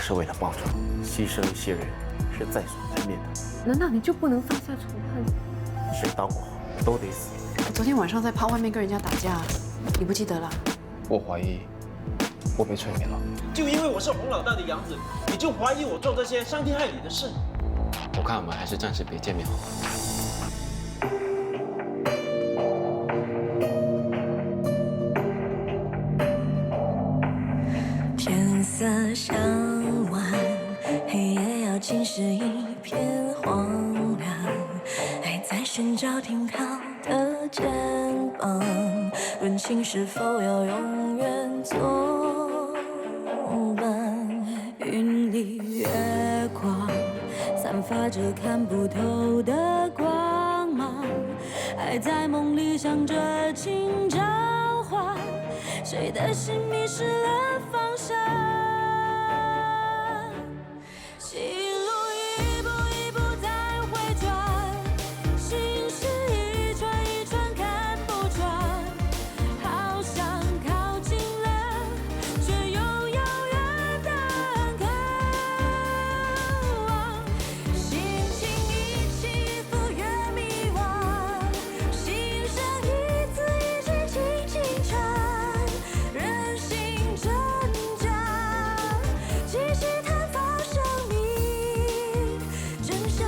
是为了报仇，牺牲一些人是在所难免的。难道你就不能放下仇恨？谁当我都得死。我昨天晚上在趴外面跟人家打架，你不记得了？我怀疑我被催眠了。就因为我是洪老大的养子，你就怀疑我做这些伤天害理的事？我看我们还是暂时别见面好了。天色向晚，黑夜要浸湿一片荒凉，还在寻找停靠的肩膀，问情是否要永远作伴？云里月光，散发着看不透的光芒，还在梦里想着请召唤，谁的心迷失了方向？心路一步一步在回转，心事一串一串看不穿，好想靠近了，却又遥远的渴望。心情一起一伏越迷惘，心声一字一句轻轻传，人心挣扎，继续探访生命真相。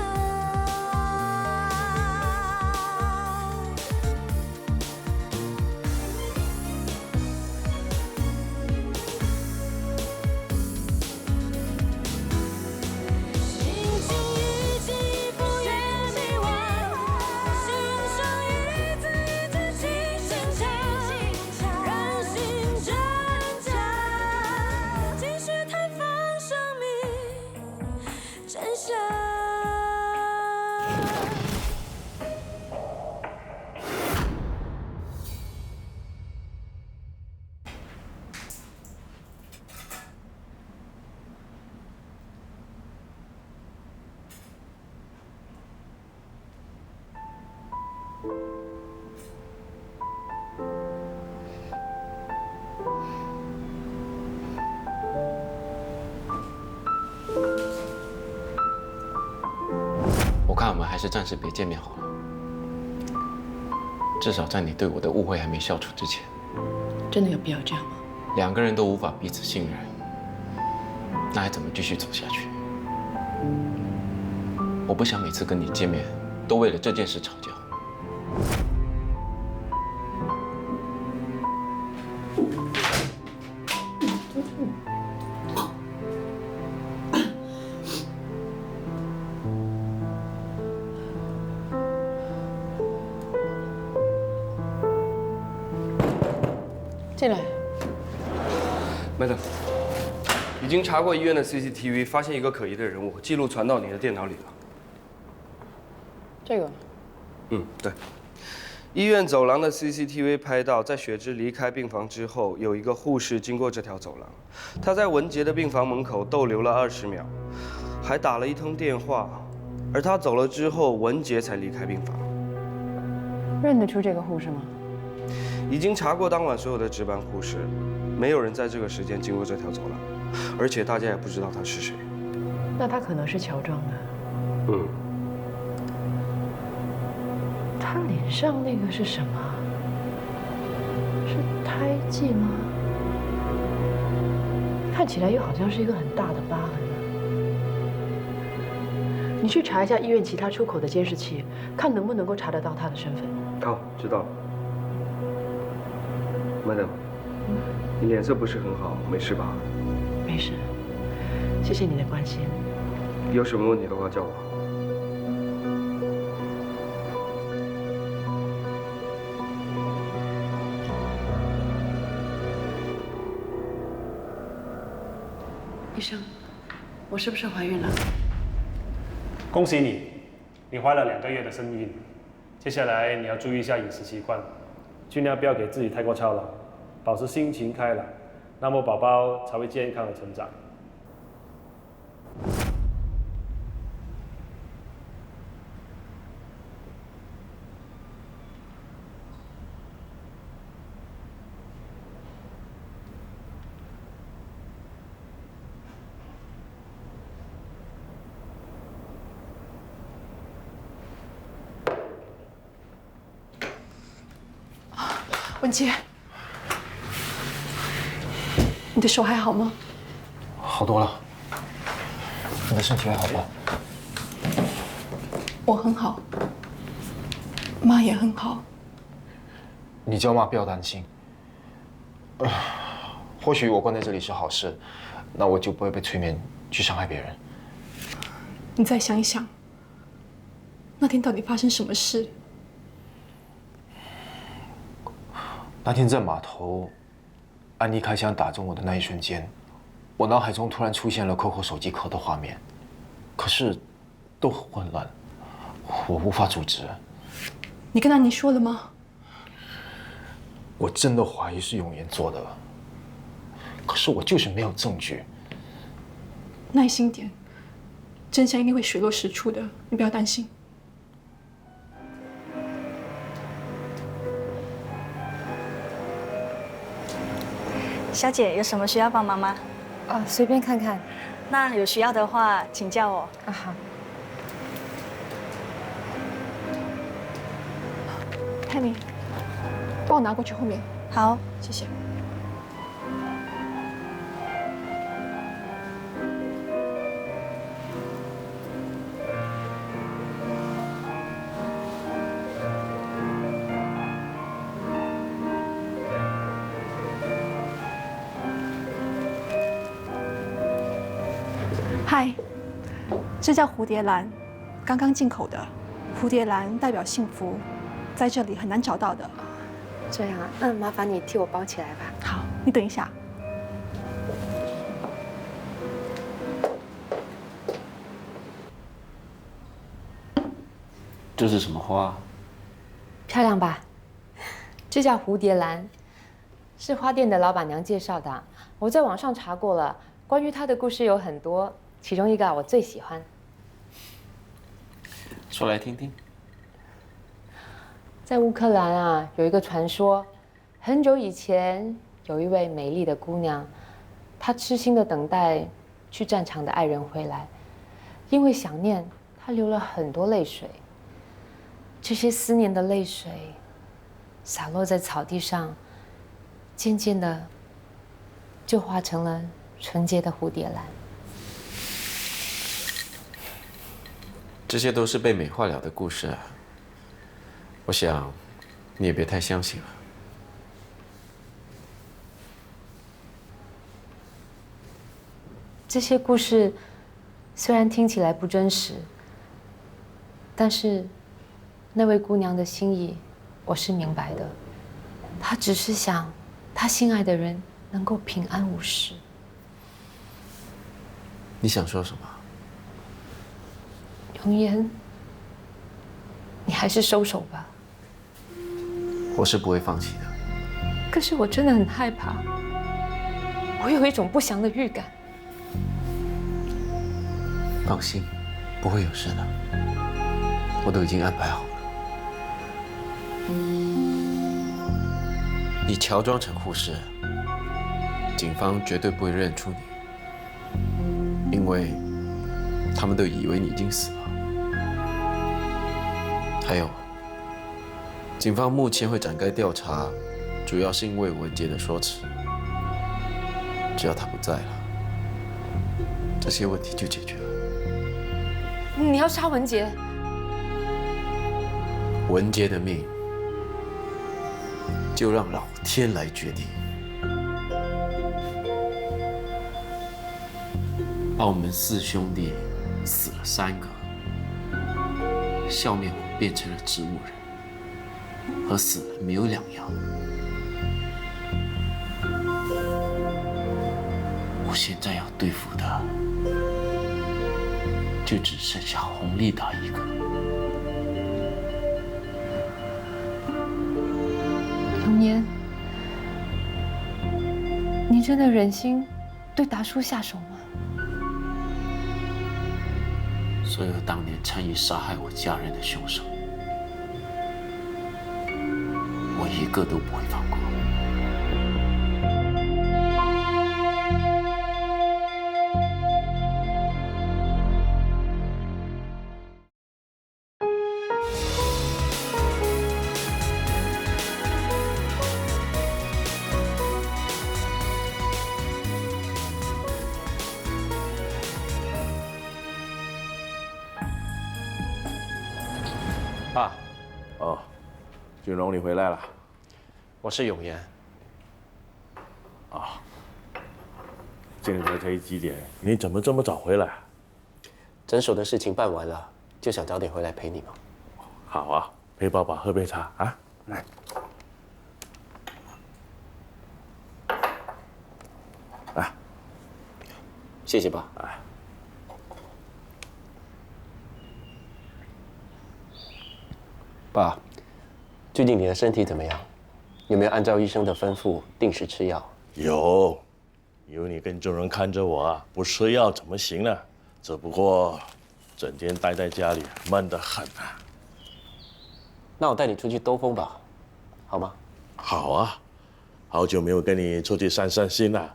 心情一起一伏越迷惘，心声一字一句轻轻唱，人心挣扎，继续探访生命真相。我看我们还是暂时别见面好了。至少在你对我的误会还没消除之前，真的有必要这样吗？两个人都无法彼此信任，那还怎么继续走下去？我不想每次跟你见面都为了这件事吵架。进来。 Madam， 已经查过医院的 CCTV， 发现一个可疑的人物，记录传到你的电脑里了。这个对。医院走廊的 CCTV 拍到，在雪芝离开病房之后，有一个护士经过这条走廊，她在文杰的病房门口逗留了20秒，还打了一通电话。而她走了之后，文杰才离开病房。认得出这个护士吗？已经查过当晚所有的值班护士，没有人在这个时间经过这条走廊，而且大家也不知道他是谁。那他可能是乔装的。他脸上那个是什么？是胎记吗？看起来又好像是一个很大的疤痕呢。你去查一下医院其他出口的监视器，看能不能够查得到他的身份。好，知道了。Madam， 你脸色不是很好，没事吧？没事，谢谢你的关心。有什么问题的话叫我。医生，我是不是怀孕了？恭喜你，你怀了2个月的身孕。接下来你要注意一下饮食习惯，尽量不要给自己太过操劳，保持心情开朗，那么宝宝才会健康的成长。文杰，你的手还好吗？好多了。你的身体还好吧？我很好，妈也很好。你叫妈不要担心。或许我关在这里是好事，那我就不会被催眠去伤害别人。你再想一想，那天到底发生什么事？那天在码头，安妮开枪打中我的那一瞬间，我脑海中突然出现了 Coco 手机壳的画面，可是都很混乱，我无法组织。你跟安妮说了吗？我真的怀疑是永言做的，可是我就是没有证据。耐心点，真相一定会水落石出的，你不要担心。小姐有什么需要帮忙吗？随便看看。那有需要的话，请叫我。好。Penny，帮我拿过去后面。好，谢谢。嗨，这叫蝴蝶兰，刚刚进口的。蝴蝶兰代表幸福，在这里很难找到的。这样啊，那麻烦你替我包起来吧。好，你等一下。这是什么花？漂亮吧？这叫蝴蝶兰，是花店的老板娘介绍的。我在网上查过了，关于她的故事有很多，其中一个我最喜欢。说来听听。在乌克兰啊，有一个传说，很久以前有一位美丽的姑娘，她痴心的等待去战场的爱人回来，因为想念，她流了很多泪水。这些思念的泪水洒落在草地上，渐渐的就化成了纯洁的蝴蝶兰。这些都是被美化了的故事啊。我想，你也别太相信了。这些故事虽然听起来不真实，但是那位姑娘的心意我是明白的。她只是想，她心爱的人能够平安无事。你想说什么？永言，你还是收手吧。我是不会放弃的。可是我真的很害怕，我有一种不祥的预感。放心，不会有事的，我都已经安排好了。你乔装成护士，警方绝对不会认出你，因为他们都以为你已经死了。还有，警方目前会展开调查，主要是因为文杰的说辞。只要他不在了，这些问题就解决了。你要杀文杰？文杰的命，就让老天来决定。澳门4兄弟死了3个，笑面虎变成了植物人，和死了没有两样。我现在要对付的，就只剩下洪立达一个。永年，你真的忍心对达叔下手吗？所有当年参与杀害我家人的凶手，我一个都不会放过。爸，哦，俊荣，你回来了。我是永言。啊，现在才几点？你怎么这么早回来？诊所的事情办完了，就想早点回来陪你嘛。好啊，陪爸爸喝杯茶啊，来。啊，谢谢爸。哎。爸，最近你的身体怎么样？有没有按照医生的吩咐定时吃药？有你跟众人看着我啊，不吃药怎么行呢？只不过整天待在家里，闷得很啊。那我带你出去兜风吧，好吗？好啊，好久没有跟你出去散散心了。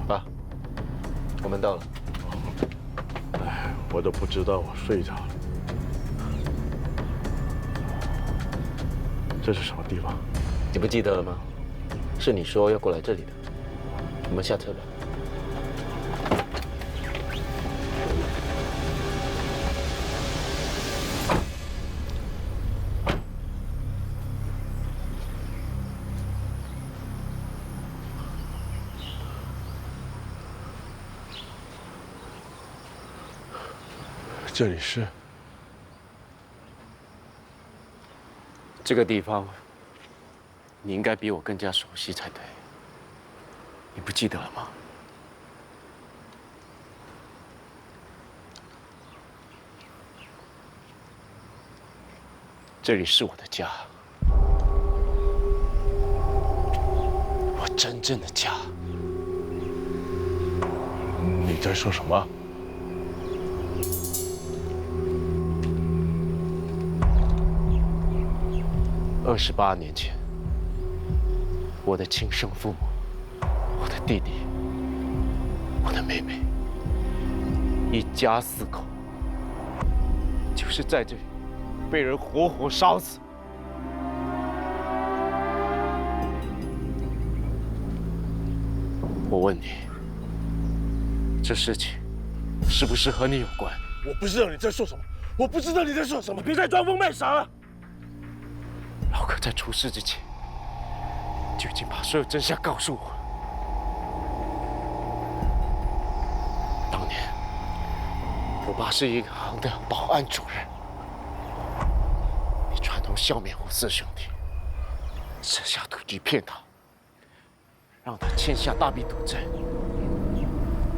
爸，我们到了。哎，我都不知道我睡着了。这是什么地方？你不记得了吗？是你说要过来这里的。我们下车吧。这里是这个地方，你应该比我更加熟悉才对。你不记得了吗？这里是我的家，我真正的家。你在说什么？28年前，我的亲生父母，我的弟弟，我的妹妹，一家4口，就是在这里被人活活烧死。我问你，这事情是不是和你有关？我不知道你在说什么，我不知道你在说什么，别再装疯卖傻了。老柯在出事之前就已经把所有真相告诉我了。当年，我爸是银行的保安主任，你串通笑面虎4兄弟，设下赌局骗他，让他签下大笔赌债，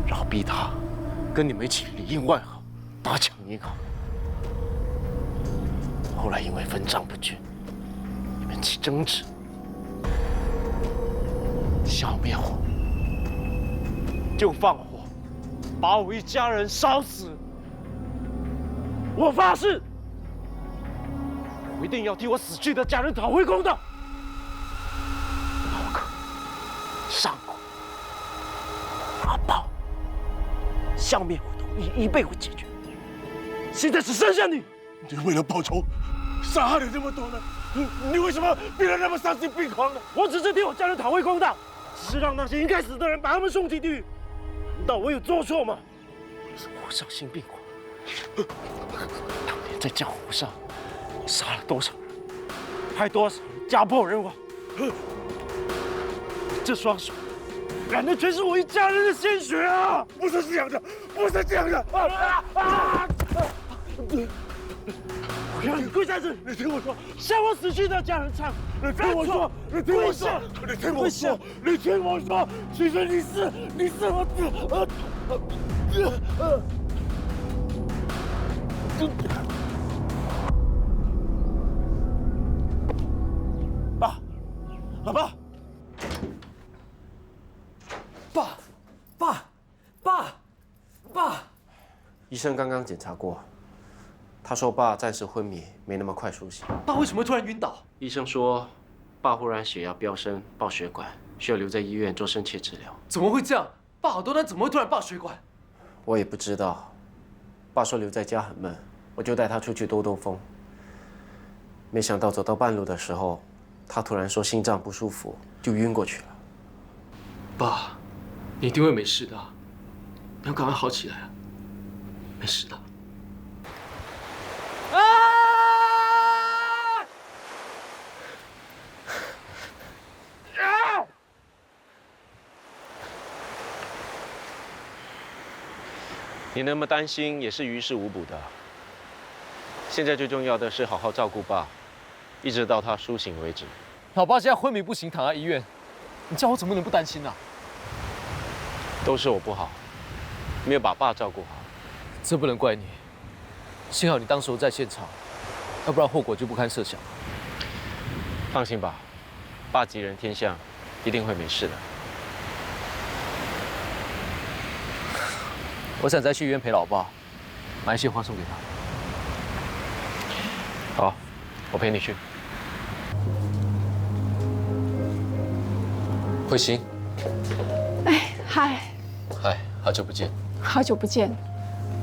然后逼他跟你们一起里应外合打抢银行。后来因为分赃不均，起争执，笑面虎就放火把我一家人烧死。我发誓，我一定要替我死去的家人讨回公道。老柯、上古、阿豹、笑面虎都一一被我解决，现在只剩下你。你为了报仇，杀害了这么多人。你为什么变得那么丧心病狂呢？我只是替我家人讨回公道，只是让那些应该死的人把他们送进地狱。难道我有做错吗？我丧心病狂。当年在江湖上杀了多少人，害多少人家破人亡。这双手染的全是我一家人的鲜血啊！不是这样的，不是这样的！我让你跪在这里，你听我说，向我死去的家人唱。你听我说，你听我说，你听我说，你听我说，其实你是我爸，老爸，爸，医生刚刚检查过，他说爸暂时昏迷，没那么快苏醒。爸为什么会突然晕倒？医生说，爸忽然血压飙升，爆血管，需要留在医院做深切治疗。怎么会这样？爸好多单，怎么会突然爆血管？我也不知道。爸说留在家很闷，我就带他出去兜兜风。没想到走到半路的时候，他突然说心脏不舒服，就晕过去了。爸，你一定会没事的，你要赶快好起来啊！没事的。啊！你那么担心也是于事无补的。现在最重要的是好好照顾爸，一直到他苏醒为止。老爸现在昏迷不醒，躺在医院，你叫我怎么能不担心呢？都是我不好，没有把爸照顾好。这不能怪你，幸好你当时在现场，要不然后果就不堪设想。放心吧，爸吉人天相，一定会没事的。我想再去医院陪老爸，买一些花送给他。好，我陪你去。慧心，哎，嗨，嗨，好久不见。好久不见。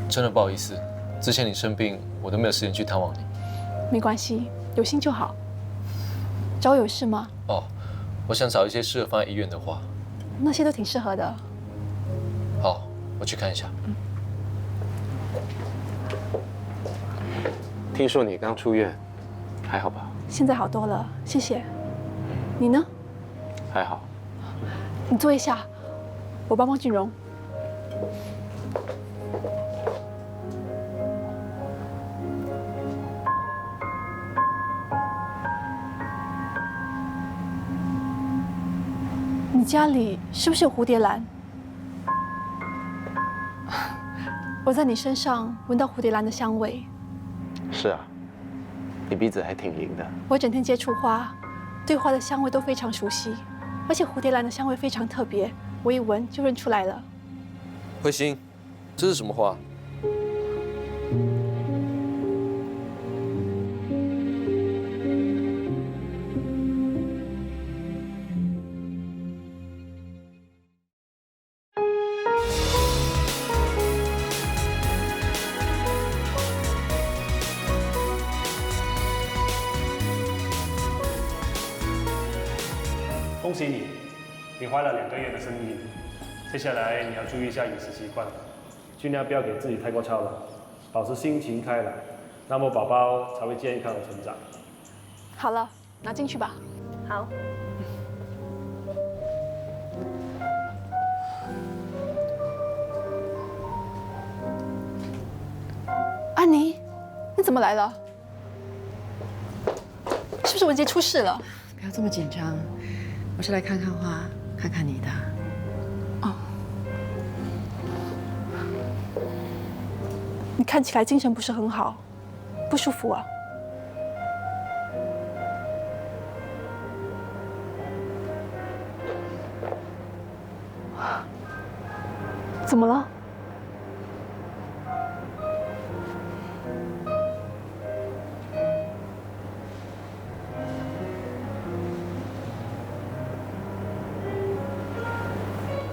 真的不好意思，之前你生病，我都没有时间去探望你。没关系，有心就好。找我有事吗？哦，我想找一些适合放在医院的花。那些都挺适合的。好，我去看一下。听说你刚出院，还好吧？现在好多了，谢谢。你呢？还好。你坐一下，我帮帮俊荣。你家里是不是有蝴蝶兰？我在你身上闻到蝴蝶兰的香味。是啊，你鼻子还挺灵的。我整天接触花，对花的香味都非常熟悉，而且蝴蝶兰的香味非常特别，我一闻就认出来了。慧心，这是什么花？恭喜你，你怀了2个月的身孕。接下来你要注意一下饮食习惯，尽量不要给自己太过操劳，保持心情开朗，那么宝宝才会健康的成长。好了，拿进去吧。好。安妮，你怎么来了？是不是文杰出事了？不要这么紧张，我是来看看花，看看你的。哦，你看起来精神不是很好，不舒服啊？怎么了？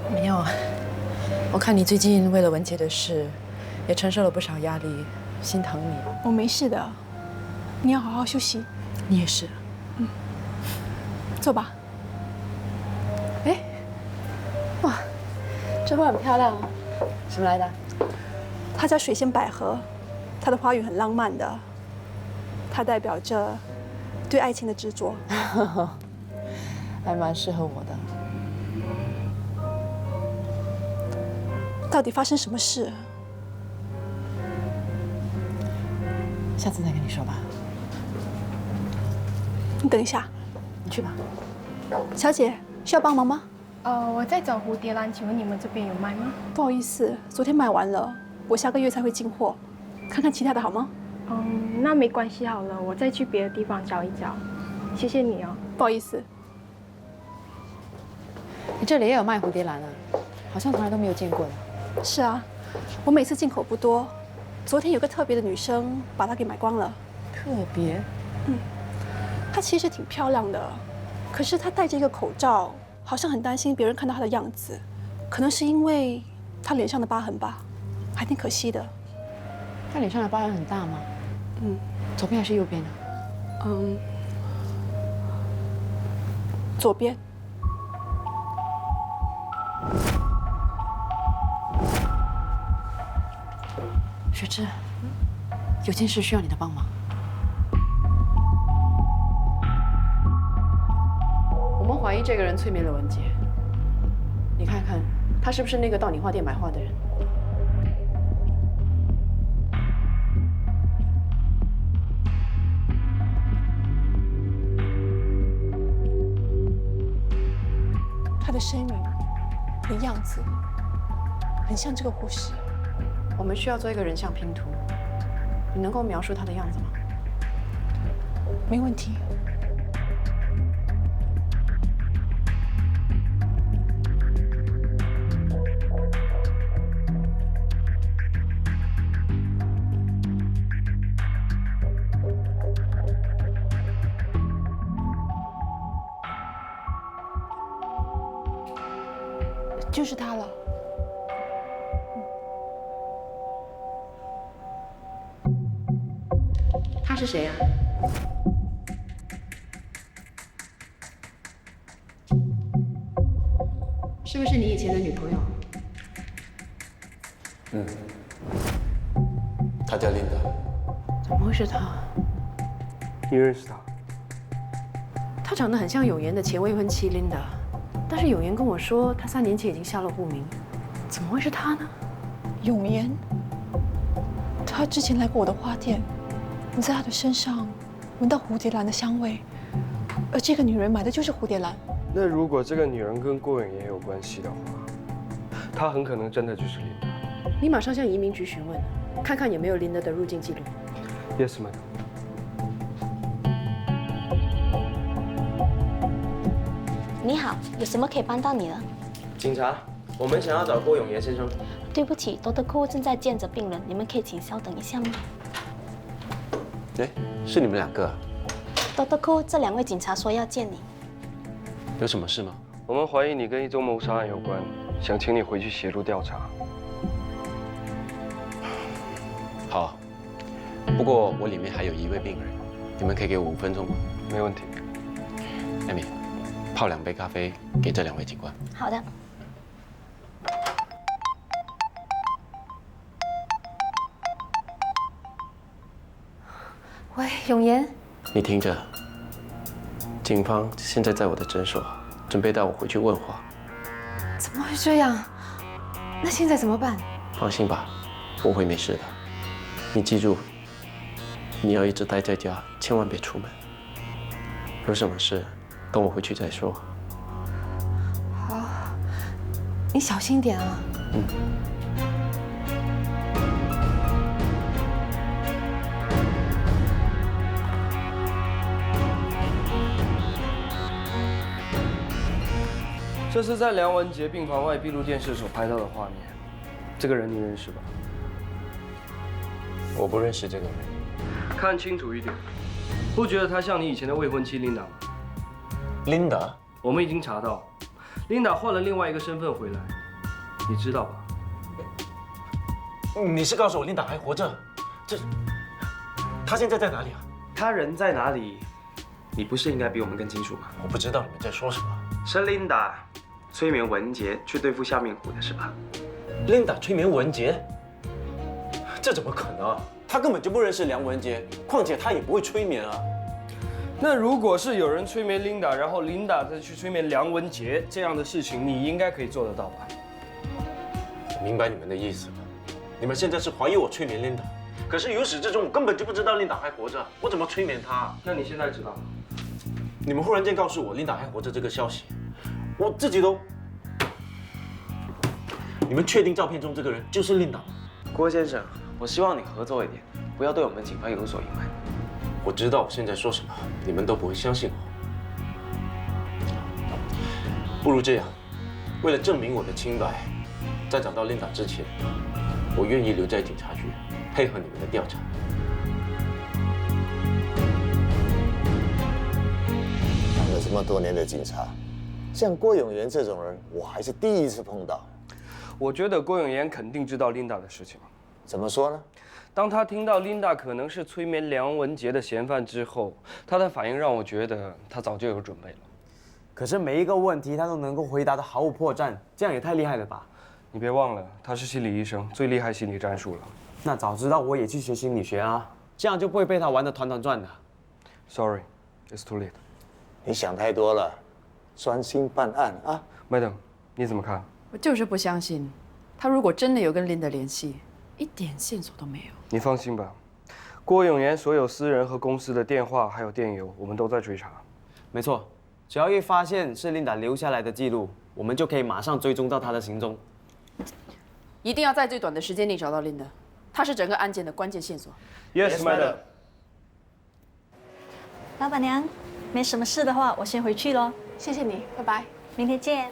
没有啊，我看你最近为了文杰的事，也承受了不少压力，心疼你。我没事的，你要好好休息。你也是。嗯，坐吧。哎，哇，这花很漂亮啊，什么来的？它叫水仙百合，它的花语很浪漫的，它代表着对爱情的执着。还蛮适合我的。到底发生什么事？下次再跟你说吧。你等一下，你去吧。小姐，需要帮忙吗？我在找蝴蝶兰，请问你们这边有卖吗？不好意思，昨天卖完了，我下个月才会进货，看看其他的好吗？那没关系好了，我再去别的地方找一找。谢谢你哦。不好意思。你这里也有卖蝴蝶兰啊？好像从来都没有见过的。是啊，我每次进口不多，昨天有个特别的女生把它给买光了。特别？她其实挺漂亮的，可是他戴着一个口罩，好像很担心别人看到他的样子，可能是因为他脸上的疤痕吧，还挺可惜的。他脸上的疤痕很大吗？左边还是右边呢？左边。雪芝，有件事需要你的帮忙。我们怀疑这个人催眠了文杰，你看看他是不是那个到你画店买画的人？他的身影和样子很像这个护士。我们需要做一个人像拼图，你能够描述他的样子吗？没问题。就是他了。他是谁呀？是不是你以前的女朋友？她叫琳达。怎么会是他？你认识他？他长得很像永言的前未婚妻琳达，但是永言跟我说他3年前已经下落不明，怎么会是他呢？永言，他之前来过我的花店，我在他的身上闻到蝴蝶兰的香味，而这个女人买的就是蝴蝶兰。那如果这个女人跟郭永言有关系的话，她很可能真的就是琳达。你马上向移民局询问，看看有没有琳达的入境记录。Yes, madam. 你好，有什么可以帮到你的？警察，我们想要找郭永言先生。对不起，Dr. Ko正在见着病人，你们可以请稍等一下吗哎，是你们2个？Dr. Ko，这2位警察说要见你。有什么事吗？我们怀疑你跟一宗谋杀案有关，想请你回去协助调查。好，不过我里面还有1位病人，你们可以给我5分钟吗？没问题。艾米，泡2杯咖啡给这2位警官。好的。喂，永言。你听着，警方现在在我的诊所，准备带我回去问话。怎么会这样？那现在怎么办？放心吧，我会没事的。你记住，你要一直待在家，千万别出门。有什么事，等我回去再说。好，你小心点啊。这是在梁文杰病房外闭路电视所拍到的画面。这个人你认识吧？我不认识这个人。看清楚一点，不觉得他像你以前的未婚妻琳达吗？琳达？我们已经查到，琳达换了另外一个身份回来，你知道吧？你是告诉我琳达还活着？她现在在哪里啊？他人在哪里？你不是应该比我们更清楚吗？我不知道你们在说什么。是琳达催眠文杰去对付夏面虎的是吧？琳达催眠文杰？这怎么可能啊？他根本就不认识梁文杰，况且他也不会催眠啊。那如果是有人催眠琳达，然后琳达再去催眠梁文杰，这样的事情你应该可以做得到吧？我明白你们的意思了，你们现在是怀疑我催眠琳达，可是由始至终我根本就不知道琳达还活着，我怎么催眠她？那你现在知道了？你们忽然间告诉我琳达还活着这个消息，我自己都……你们确定照片中这个人就是琳达？郭先生，我希望你合作一点，不要对我们警方有所隐瞒。我知道我现在说什么，你们都不会相信我。不如这样，为了证明我的清白，在找到琳达之前，我愿意留在警察局，配合你们的调查。2个这么多年的警察，像郭永元这种人，我还是第一次碰到。我觉得郭永元肯定知道琳达的事情。怎么说呢？当他听到琳达可能是催眠梁文杰的嫌犯之后，他的反应让我觉得他早就有准备了。可是每一个问题他都能够回答得毫无破绽，这样也太厉害了吧？你别忘了，他是心理医生，最厉害心理战术了。那早知道我也去学心理学啊，这样就不会被他玩得团团转的。Sorry, it's too late。你想太多了，专心办案啊 ，Madam， 你怎么看？我就是不相信，他如果真的有跟琳达联系，一点线索都没有。你放心吧，郭永元所有私人和公司的电话还有电邮，我们都在追查。没错，只要一发现是琳达留下来的记录，我们就可以马上追踪到她的行踪。一定要在最短的时间内找到琳达，她是整个案件的关键线索。Yes, Madam。老板娘，没什么事的话，我先回去咯。谢谢你，拜拜，明天见。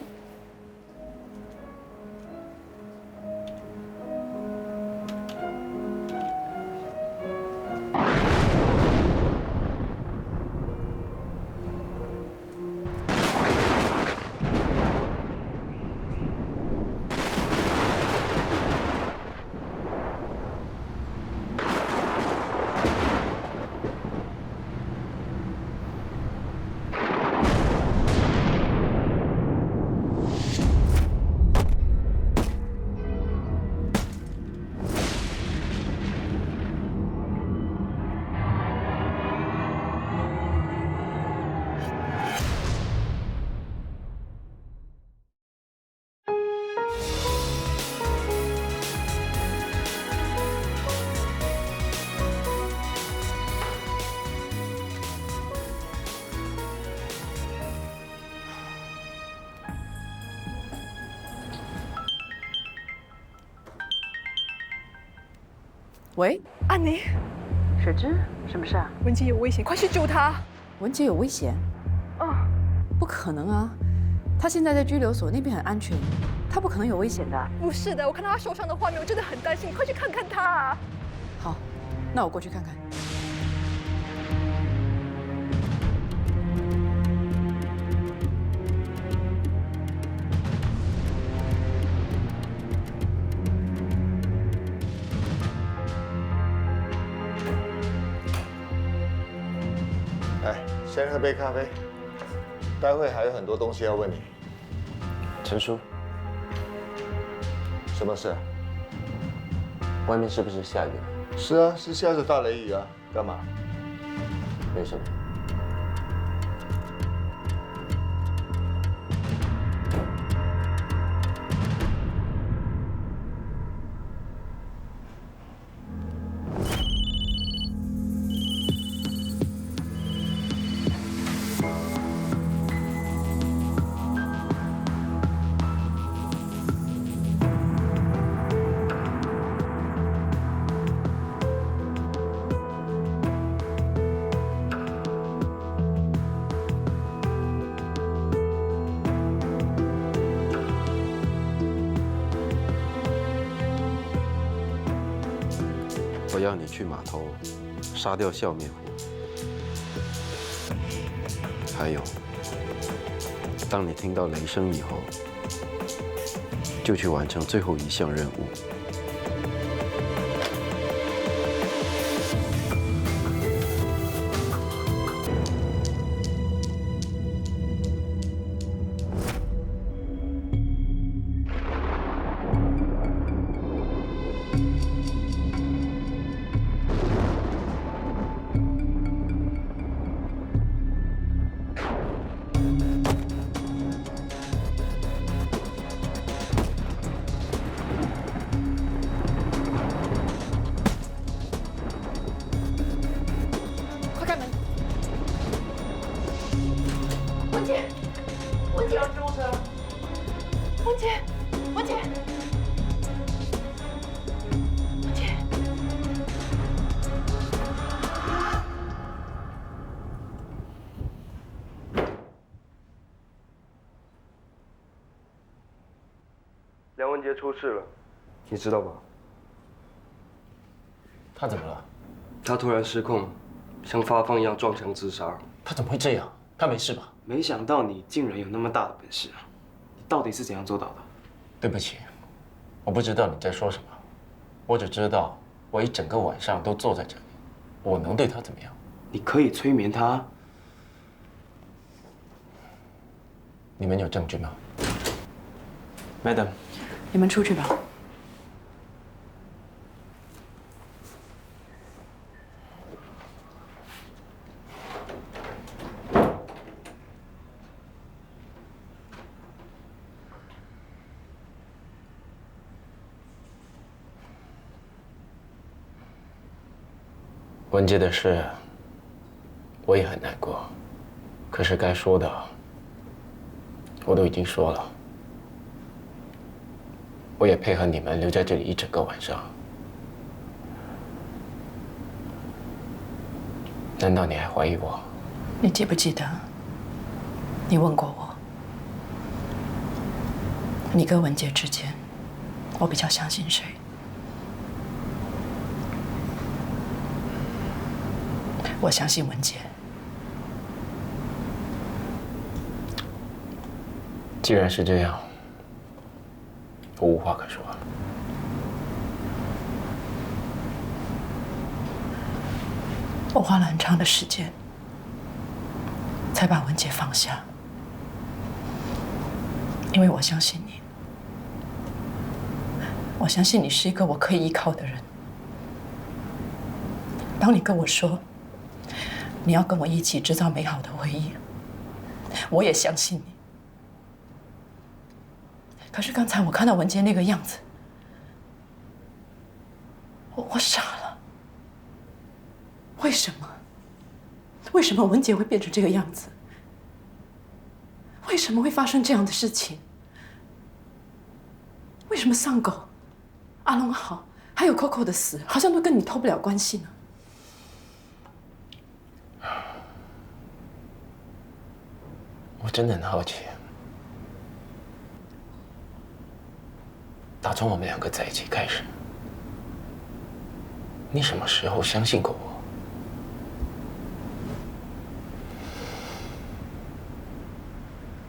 喂，安妮，雪芝，什么事啊？文杰有危险，快去救他！文杰有危险？不可能啊，他现在在拘留所，那边很安全，他不可能有危险的。不是的，我看到他受伤的画面，我真的很担心，你快去看看他。好，那我过去看看。来，先喝杯咖啡。待会还有很多东西要问你。陈叔，什么事？外面是不是下雨了？是啊，是下着大雷雨啊。干嘛？没什么。我要你去码头杀掉笑面虎，还有，当你听到雷声以后，就去完成最后一项任务。梁文杰出事了，你知道吧？他怎么了？他突然失控，像发疯一样撞墙自杀。他怎么会这样？他没事吧？没想到你竟然有那么大的本事啊！你到底是怎样做到的？对不起，我不知道你在说什么，我只知道我一整个晚上都坐在这里，我能对他怎么样？你可以催眠他。你们有证据吗 ，Madam？ 你们出去吧。文杰的事，我也很难过，可是该说的，我都已经说了。我也配合你们留在这里一整个晚上。难道你还怀疑我？你记不记得，你问过我，你跟文杰之间，我比较相信谁？我相信文杰。既然是这样，我无话可说。我花了很长的时间，才把文杰放下，因为我相信你，我相信你是一个我可以依靠的人。当你跟我说你要跟我一起制造美好的回忆，我也相信你。可是刚才我看到文杰那个样子，我傻了。为什么？为什么文杰会变成这个样子？为什么会发生这样的事情？为什么丧狗、阿龙好，还有 Coco 的死，好像都跟你脱不了关系呢？我真的很好奇，打从我们两个在一起开始，你什么时候相信过我？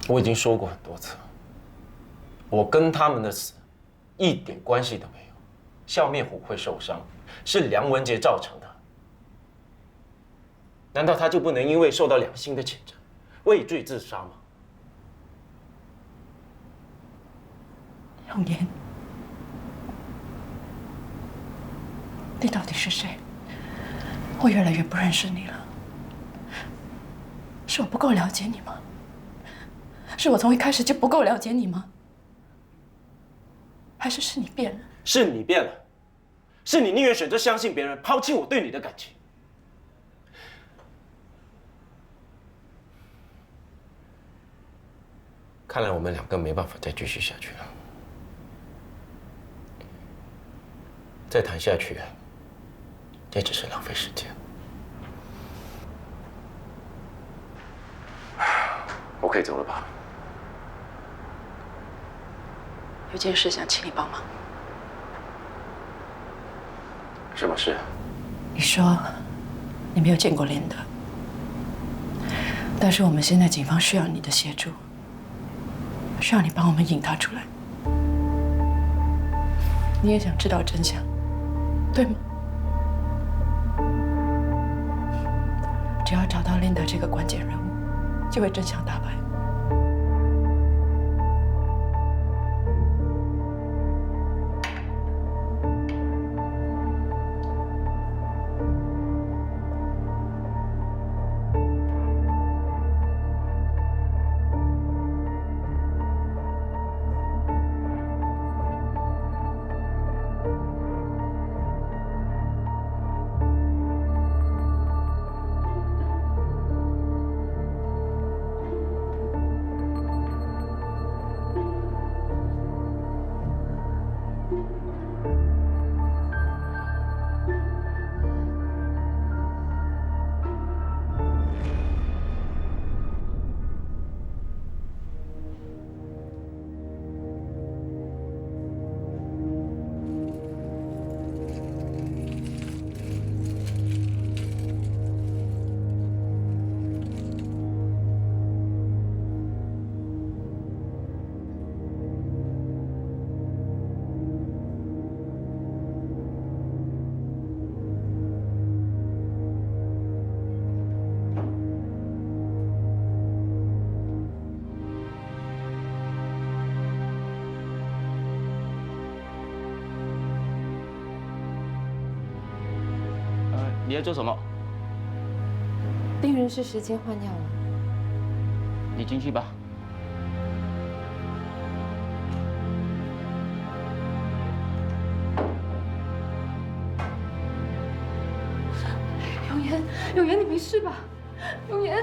我已经说过很多次，我跟他们的死一点关系都没有。笑面虎会受伤，是梁文杰造成的。难道他就不能因为受到两性的谴责，畏罪自杀吗？永言，你到底是谁？我越来越不认识你了。是我不够了解你吗？是我从一开始就不够了解你吗？还是你变了？是你变了，是你宁愿选择相信别人，抛弃我对你的感情。看来我们两个没办法再继续下去了，再谈下去也只是浪费时间。我可以走了吧？有件事想请你帮忙。什么事？你说你没有见过林德，但是我们现在警方需要你的协助，需要你帮我们引他出来。你也想知道真相，对吗？只要找到林德这个关键人物，就会真相大白。你要做什么？病人是时间换药了。你进去吧。永言，永言，你没事吧？永言。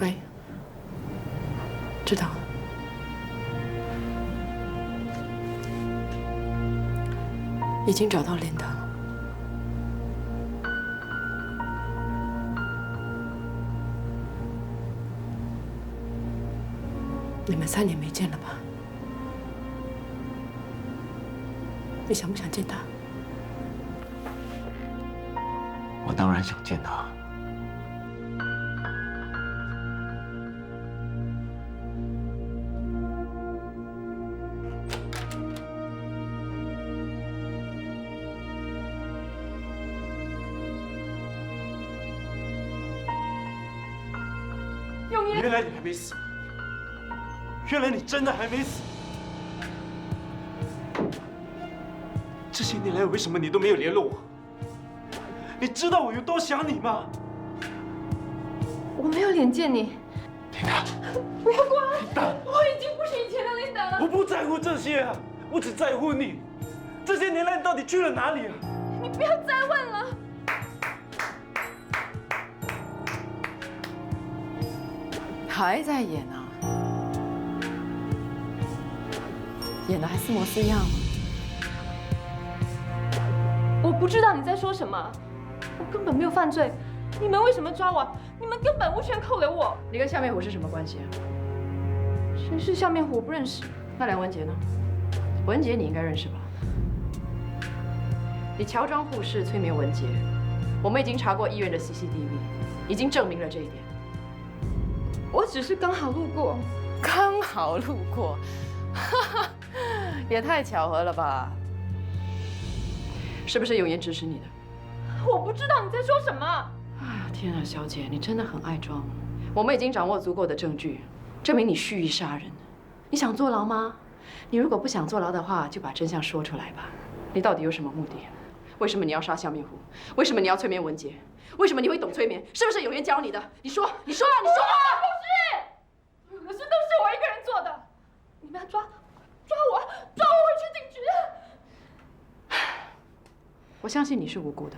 喂，知道。已经找到琳达了。你们3年没见了吧？你想不想见他？我当然想见他。 原来你还没死，原来你真的还没死。这些年来，为什么你都没有联络我？你知道我有多想你吗？我没有脸见你。琳达，不要管！琳达，我已经不是以前的琳达了。我不在乎这些啊，我只在乎你。这些年来，你到底去了哪里啊？你不要再问了。 还在演啊？演的还似模似样吗？我不知道你在说什么，我根本没有犯罪，你们为什么抓我？你们根本无权扣留我。你跟夏面虎是什么关系啊？谁是夏面虎？我不认识。那梁文杰呢？文杰你应该认识吧？你乔装护士催眠文杰，我们已经查过医院的 CCTV， 已经证明了这一点。 我只是刚好路过，刚好路过，哈哈，也太巧合了吧？是不是永言指使你的？我不知道你在说什么。哎呀，天啊，小姐，你真的很爱装。我们已经掌握足够的证据，证明你蓄意杀人。你想坐牢吗？你如果不想坐牢的话，就把真相说出来吧。你到底有什么目的？为什么你要杀夏面虎？为什么你要催眠文杰？为什么你会懂催眠？是不是永言教你的？你说，你说啊，你说啊！ 有的事都是我一个人做的，你们要抓我回去警局。我相信你是无辜的，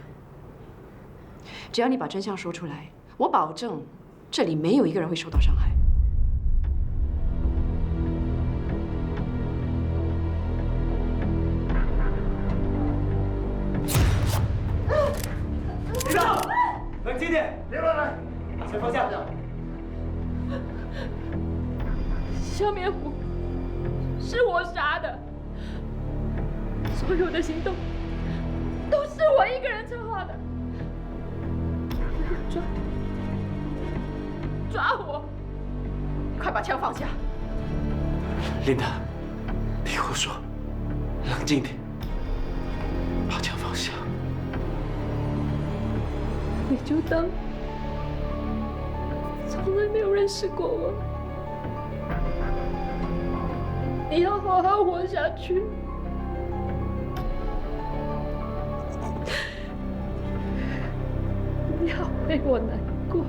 只要你把真相说出来，我保证这里没有一个人会受到伤害。领导，冷静点，别乱来，把钱放下。 夏面虎是我杀的，所有的行动都是我一个人策划的。抓我！快把枪放下！琳达，听我说，冷静点，把枪放下。你就当从来没有认识过我。 你要好好活下去，不要为我难过。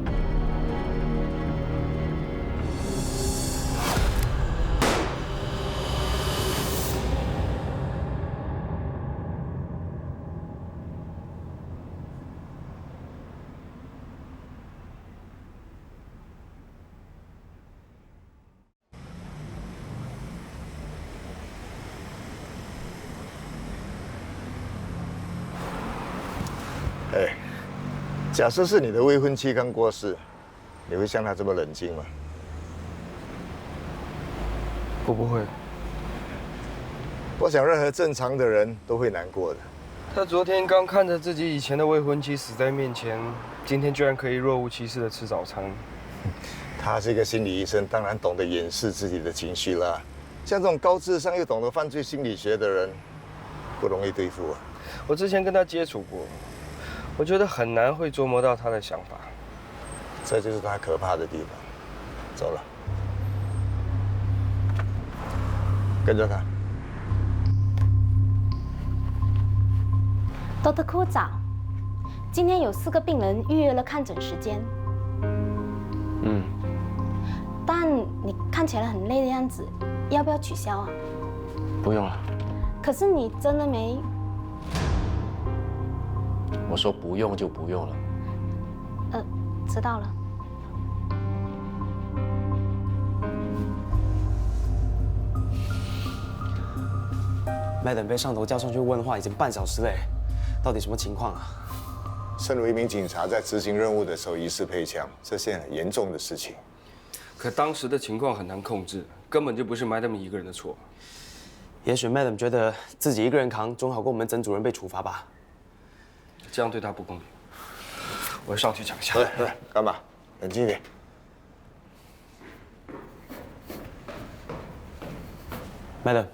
哎，假设是你的未婚妻刚过世，你会像他这么冷静吗？我不会。我想任何正常的人都会难过的。他昨天刚看着自己以前的未婚妻死在面前，今天居然可以若无其事的吃早餐。他是一个心理医生，当然懂得掩饰自己的情绪啦。像这种高智商又懂得犯罪心理学的人，不容易对付啊。我之前跟他接触过，我觉得很难会琢磨到他的想法。这就是他可怕的地方。走了，跟着他。Dr. Koo 早，今天有4个病人预约了看诊时间。但你看起来很累的样子，要不要取消啊？不用了。可是你真的没……我说不用就不用了。知道了。Madam 被上头叫上去问话已经半小时了，到底什么情况啊？身为一名警察，在执行任务的时候疑似配枪，这是很严重的事情。可当时的情况很难控制，根本就不是 Madam 一个人的错。也许 Madam 觉得自己一个人扛，总好过我们曾主任被处罚吧。这样对他不公平。我要上去讲一下。对，干嘛？冷静一点。Madam。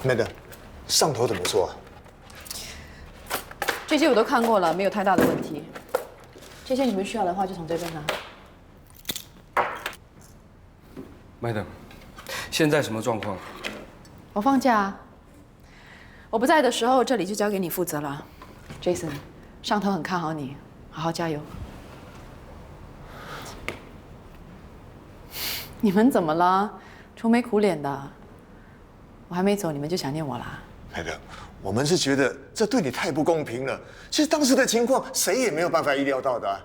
Madam， 上头怎么说？这些我都看过了，没有太大的问题。这些你们需要的话，就从这边拿。Madam， 现在什么状况？我放假，我不在的时候，这里就交给你负责了。Jason， 上头很看好你，好好加油。你们怎么了？愁眉苦脸的。我还没走，你们就想念我啦？Madam， 我们是觉得这对你太不公平了。其实当时的情况，谁也没有办法意料到的。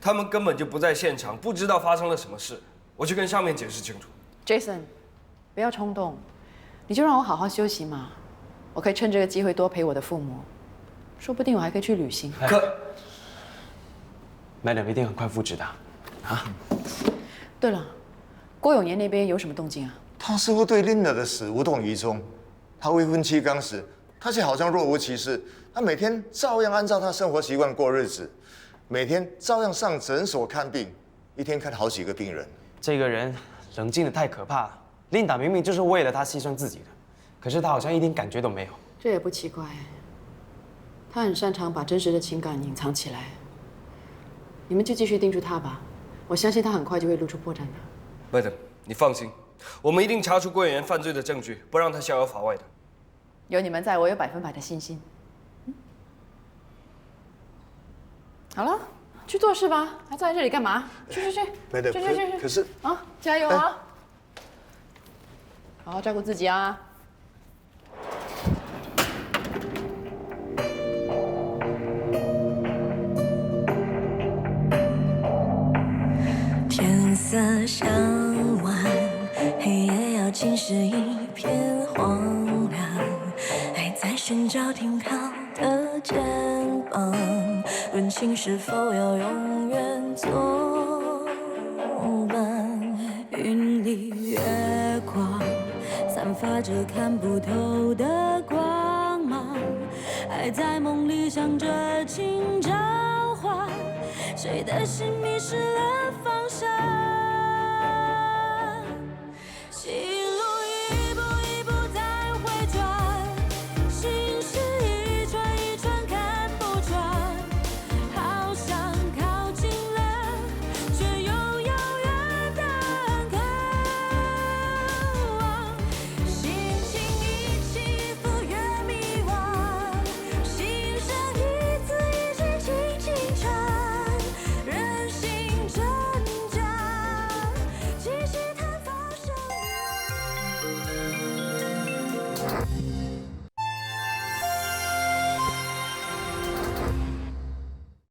他们根本就不在现场，不知道发生了什么事。我去跟上面解释清楚。Jason， 不要冲动，你就让我好好休息嘛。我可以趁这个机会多陪我的父母，说不定我还可以去旅行。Madam 一定很快复职的。啊？对了，郭永年那边有什么动静啊？他似乎对 Linda 的死无动于衷。他未婚妻刚死，他却好像若无其事。他每天照样按照他生活习惯过日子，每天照样上诊所看病，一天看好几个病人。这个人冷静的太可怕了。Linda 明明就是为了他牺牲自己的，可是他好像一点感觉都没有。这也不奇怪，他很擅长把真实的情感隐藏起来。你们就继续盯住他吧，我相信他很快就会露出破绽的。Madam， 你放心。我们一定查出郭远源犯罪的证据，不让他逍遥法外的。有你们在，我有100%的信心。好了，去做事吧，还站在这里干嘛？去！去！可是啊，加油啊！好好照顾自己啊！天色向晚。黑夜要浸湿一片荒凉，还在寻找停靠的肩膀，问情是否要永远作伴。云里月光，散发着看不透的光芒，还在梦里想着请召唤，谁的心迷失了方向。情路一步一步在回转，心事一串一串看不穿，好想靠近了，却又遥远的渴望。心情一起伏越迷惘，心声一字一句轻轻唱，人心挣扎，继续探访生命。